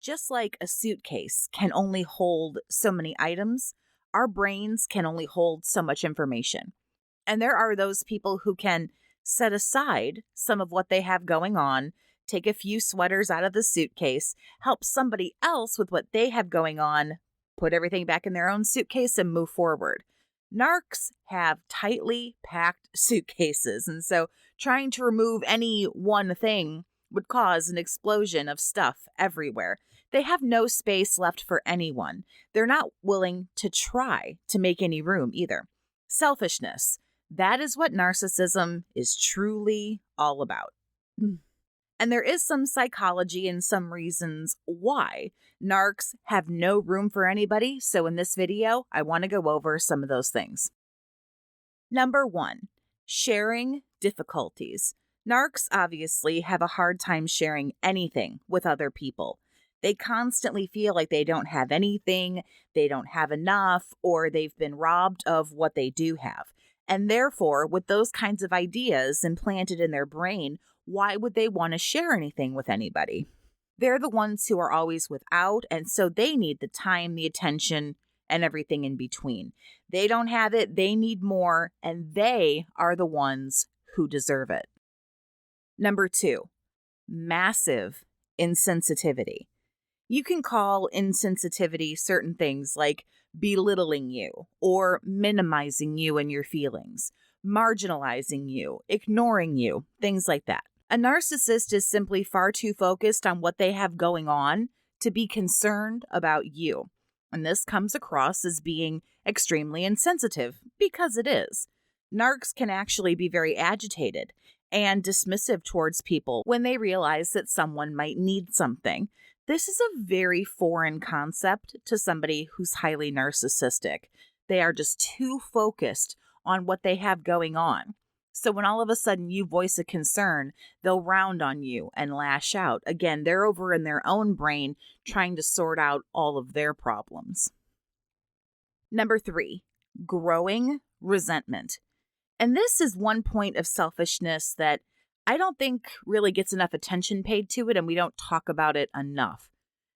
Just like a suitcase can only hold so many items, our brains can only hold so much information. And there are those people who can set aside some of what they have going on, take a few sweaters out of the suitcase, help somebody else with what they have going on, put everything back in their own suitcase, and move forward. Narcs have tightly packed suitcases, and so trying to remove any one thing would cause an explosion of stuff everywhere. They have no space left for anyone. They're not willing to try to make any room either. Selfishness. That is what narcissism is truly all about. And there is some psychology and some reasons why narcs have no room for anybody. So in this video, I want to go over some of those things. Number 1, sharing difficulties. Narcs obviously have a hard time sharing anything with other people. They constantly feel like they don't have anything, they don't have enough, or they've been robbed of what they do have. And therefore, with those kinds of ideas implanted in their brain, why would they want to share anything with anybody? They're the ones who are always without, and so they need the time, the attention, and everything in between. They don't have it, they need more, and they are the ones who deserve it. Number 2, massive insensitivity. You can call insensitivity certain things like belittling you or minimizing you and your feelings, marginalizing you, ignoring you, things like that. A narcissist is simply far too focused on what they have going on to be concerned about you. And this comes across as being extremely insensitive, because it is. Narcs can actually be very agitated and dismissive towards people when they realize that someone might need something. This is a very foreign concept to somebody who's highly narcissistic. They are just too focused on what they have going on. So when all of a sudden you voice a concern, they'll round on you and lash out. Again, they're over in their own brain trying to sort out all of their problems. Number 3, growing resentment. And this is one point of selfishness that I don't think really gets enough attention paid to it, and we don't talk about it enough.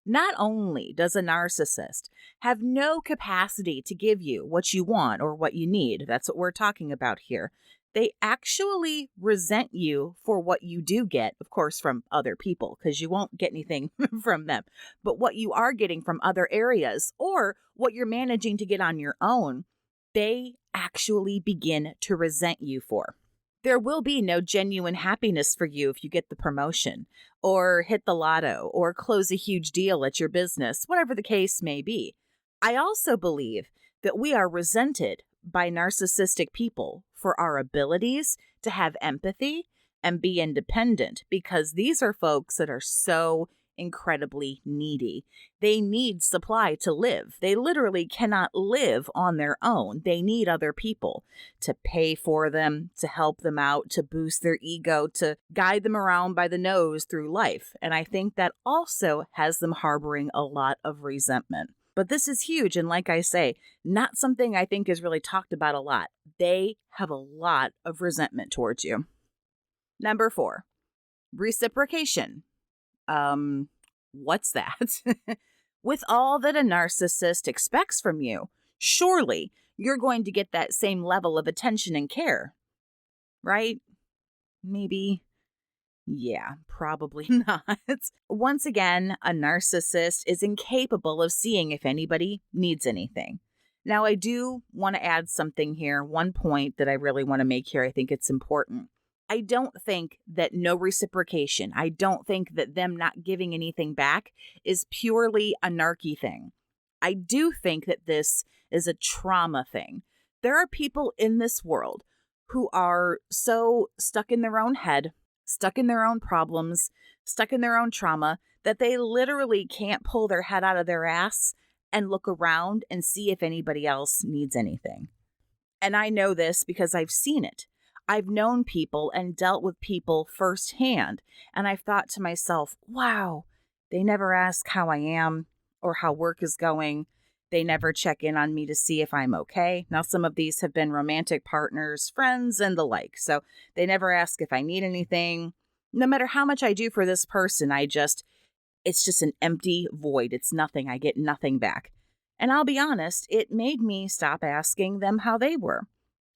Not only does a narcissist have no capacity to give you what you want or what you need, that's what we're talking about here, they actually resent you for what you do get, of course, from other people, because you won't get anything from them. But what you are getting from other areas or what you're managing to get on your own, they actually begin to resent you for. There will be no genuine happiness for you if you get the promotion or hit the lotto or close a huge deal at your business, whatever the case may be. I also believe that we are resented by narcissistic people for our abilities to have empathy and be independent, because these are folks that are so incredibly needy. They need supply to live. They literally cannot live on their own. They need other people to pay for them, to help them out, to boost their ego, to guide them around by the nose through life. And I think that also has them harboring a lot of resentment. But this is huge. And like I say, not something I think is really talked about a lot. They have a lot of resentment towards you. Number 4, reciprocation. What's that? With all that a narcissist expects from you, surely you're going to get that same level of attention and care, right? Maybe. Yeah, probably not. Once again, a narcissist is incapable of seeing if anybody needs anything. Now, I do want to add something here, one point that I really want to make here. I think it's important. I don't think that no reciprocation, I don't think that them not giving anything back is purely a narky thing. I do think that this is a trauma thing. There are people in this world who are so stuck in their own head, stuck in their own problems, stuck in their own trauma, that they literally can't pull their head out of their ass and look around and see if anybody else needs anything. And I know this because I've seen it. I've known people and dealt with people firsthand, and I've thought to myself, wow, they never ask how I am or how work is going. They never check in on me to see if I'm okay. Now, some of these have been romantic partners, friends, and the like, so they never ask if I need anything. No matter how much I do for this person, I just It's just an empty void. It's nothing. I get nothing back. And I'll be honest, it made me stop asking them how they were.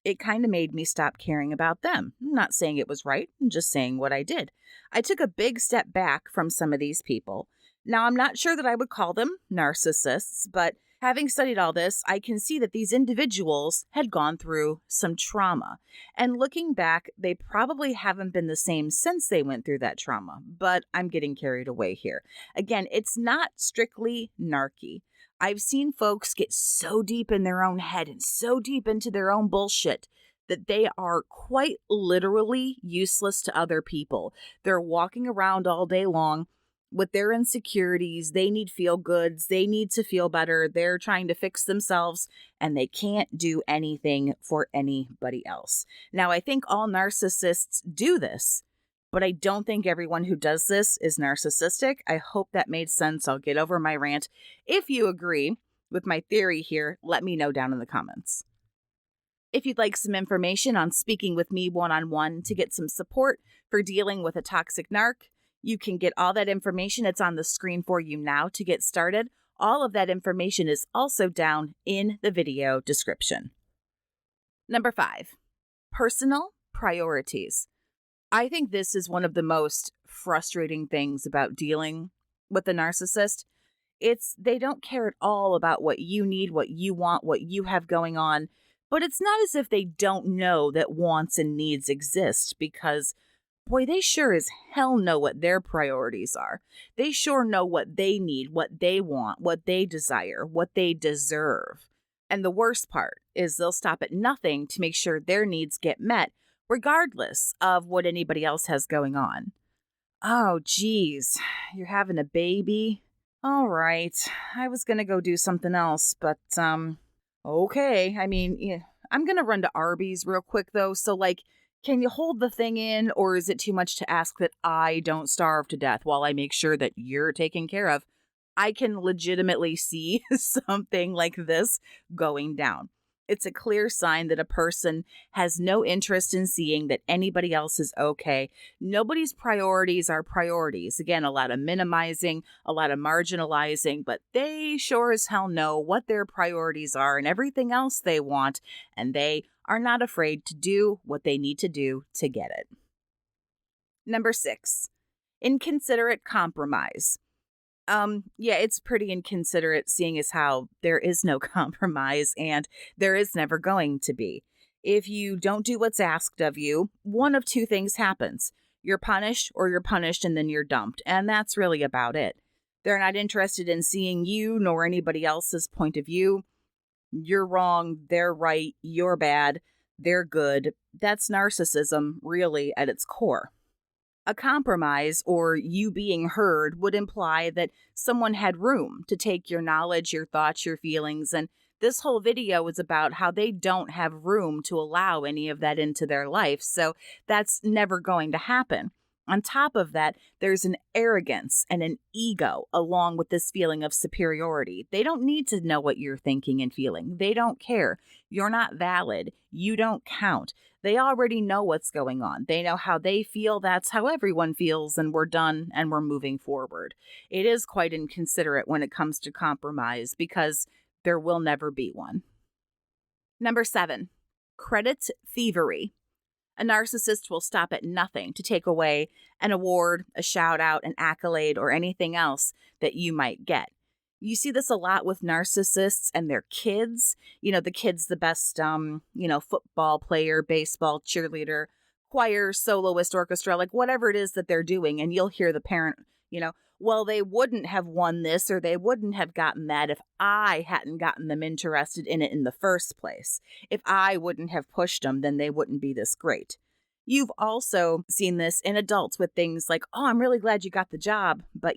It kind of made me stop caring about them. I'm not saying it was right, I'm just saying what I did. I took a big step back from some of these people. Now, I'm not sure that I would call them narcissists, but having studied all this, I can see that these individuals had gone through some trauma. And looking back, they probably haven't been the same since they went through that trauma, but I'm getting carried away here. Again, it's not strictly narky. I've seen folks get so deep in their own head and so deep into their own bullshit that they are quite literally useless to other people. They're walking around all day long with their insecurities. They need feel goods. They need to feel better. They're trying to fix themselves and they can't do anything for anybody else. Now, I think all narcissists do this, but I don't think everyone who does this is narcissistic. I hope that made sense. I'll get over my rant. If you agree with my theory here, let me know down in the comments. If you'd like some information on speaking with me one-on-one to get some support for dealing with a toxic narc, you can get all that information. It's on the screen for you now to get started. All of that information is also down in the video description. Number 5, personal priorities. I think this is one of the most frustrating things about dealing with a narcissist. It's they don't care at all about what you need, what you want, what you have going on. But it's not as if they don't know that wants and needs exist because, boy, they sure as hell know what their priorities are. They sure know what they need, what they want, what they desire, what they deserve. And the worst part is they'll stop at nothing to make sure their needs get met, regardless of what anybody else has going on. Oh, geez, you're having a baby? All right, I was going to go do something else, but, okay. I mean, yeah, I'm going to run to Arby's real quick, though, so, can you hold the thing in, or is it too much to ask that I don't starve to death while I make sure that you're taken care of? I can legitimately see something like this going down. It's a clear sign that a person has no interest in seeing that anybody else is okay. Nobody's priorities are priorities. Again, a lot of minimizing, a lot of marginalizing, but they sure as hell know what their priorities are and everything else they want, and they are not afraid to do what they need to do to get it. Number 6, inconsiderate compromise. Yeah, it's pretty inconsiderate seeing as how there is no compromise and there is never going to be. If you don't do what's asked of you, one of two things happens. You're punished or you're punished and then you're dumped. And that's really about it. They're not interested in seeing you nor anybody else's point of view. You're wrong, they're right, you're bad, they're good. That's narcissism, really, at its core. A compromise, or you being heard, would imply that someone had room to take your knowledge, your thoughts, your feelings, and this whole video is about how they don't have room to allow any of that into their life, so that's never going to happen. On top of that, there's an arrogance and an ego along with this feeling of superiority. They don't need to know what you're thinking and feeling. They don't care. You're not valid. You don't count. They already know what's going on. They know how they feel. That's how everyone feels, and we're done and we're moving forward. It is quite inconsiderate when it comes to compromise because there will never be one. Number 7, credit thievery. A narcissist will stop at nothing to take away an award, a shout out, an accolade, or anything else that you might get. You see this a lot with narcissists and their kids. The kid's the best, football player, baseball, cheerleader, choir, soloist, orchestra, whatever it is that they're doing. And you'll hear the parent, well, they wouldn't have won this or they wouldn't have gotten that if I hadn't gotten them interested in it in the first place. If I wouldn't have pushed them, then they wouldn't be this great. You've also seen this in adults with things like, oh, I'm really glad you got the job, but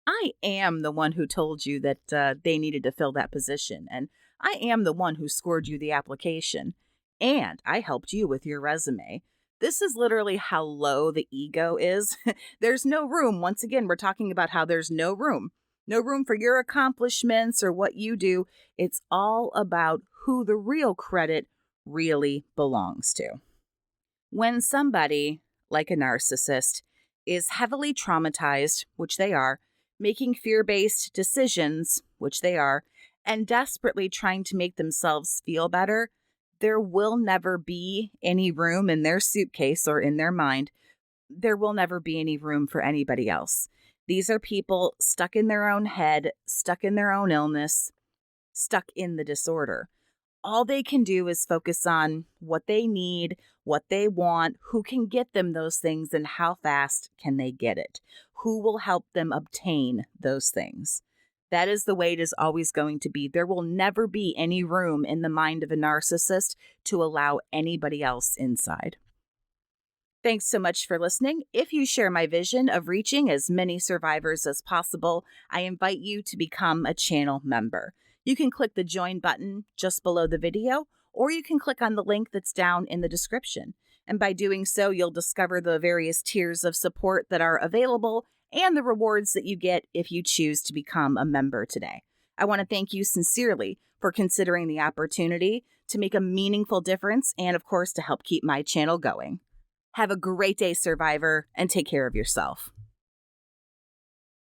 I am the one who told you that they needed to fill that position, and I am the one who scored you the application, and I helped you with your resume. This is literally how low the ego is. There's no room. Once again, we're talking about how there's no room. No room for your accomplishments or what you do. It's all about who the real credit really belongs to. When somebody, like a narcissist, is heavily traumatized, which they are, making fear-based decisions, which they are, and desperately trying to make themselves feel better, there will never be any room in their suitcase or in their mind. There will never be any room for anybody else. These are people stuck in their own head, stuck in their own illness, stuck in the disorder. All they can do is focus on what they need, what they want, who can get them those things, and how fast can they get it? Who will help them obtain those things? That is the way it is always going to be. There will never be any room in the mind of a narcissist to allow anybody else inside. Thanks so much for listening. If you share my vision of reaching as many survivors as possible, I invite you to become a channel member. You can click the join button just below the video, or you can click on the link that's down in the description. And by doing so, you'll discover the various tiers of support that are available and the rewards that you get if you choose to become a member today. I want to thank you sincerely for considering the opportunity to make a meaningful difference and, of course, to help keep my channel going. Have a great day, survivor, and take care of yourself.